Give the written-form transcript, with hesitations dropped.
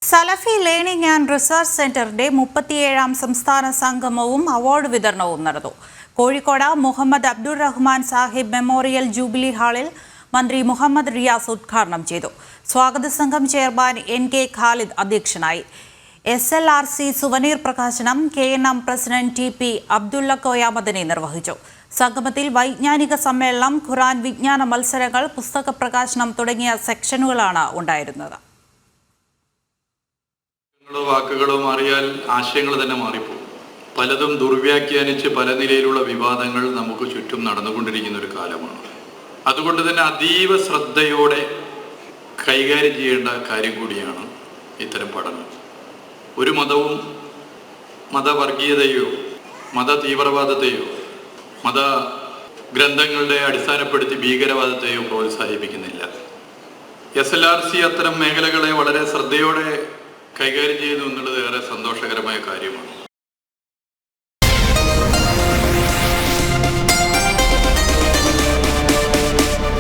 Salafi learning and research സെന്ററിന്റെ 37ാം സംസ്ഥാന സംഗമവും അവാർഡ് വിതരണവും നടന്നു. കോഴിക്കോട് മുഹമ്മദ് അബ്ദുറഹ്മാൻ സാഹിബ് മെമ്മോറിയൽ ജൂബിലി ഹാളിൽ മന്ത്രി മുഹമ്മദ് റിയാസ് ഉദ്ഘാടനം ചെയ്തു. സ്വാഗത സംഘം ചെയർമാൻ NK ഖാലിദ് അധ്യക്ഷനായി. SLRC സുവനീർ പ്രകാശനം KNM president TP Abdulla Koya Madani നിർവഹിച്ചു. സംഗമത്തിൽ വൈജ്ഞാനിക സമ്മേളനം, ഖുർആൻ വിജ്ഞാന മത്സരങ്ങൾ, പുസ്തക പ്രകാശനം തുടങ്ങിയ സെക്ഷനുകളാണ് ഉണ്ടായിരുന്നത്. വാക്കുകളോ മാറിയാൽ ആശയങ്ങൾ തന്നെ മാറിപ്പോകും. പലതും ദുർവ്യാഖ്യാനിച്ച് പല നിലയിലുള്ള വിവാദങ്ങൾ നമുക്ക് ചുറ്റും നടന്നുകൊണ്ടിരിക്കുന്ന ഒരു കാലമാണ്. അതുകൊണ്ട് തന്നെ അതീവ ശ്രദ്ധയോടെ കൈകാര്യം ചെയ്യേണ്ട കാര്യം കൂടിയാണ് ഇത്തരം പഠനം. ഒരു മതവും മതവർഗീയതയോ മത തീവ്രവാദത്തെയോ മത ഗ്രന്ഥങ്ങളുടെ അടിസ്ഥാനപ്പെടുത്തി ഭീകരവാദത്തെയോ പ്രോത്സാഹിപ്പിക്കുന്നില്ല. SLRC അത്തരം മേഖലകളെ വളരെ ശ്രദ്ധയോടെ കൈകാര്യം ചെയ്യുന്നു എന്നുള്ളത് ഏറെ സന്തോഷകരമായ കാര്യമാണ്.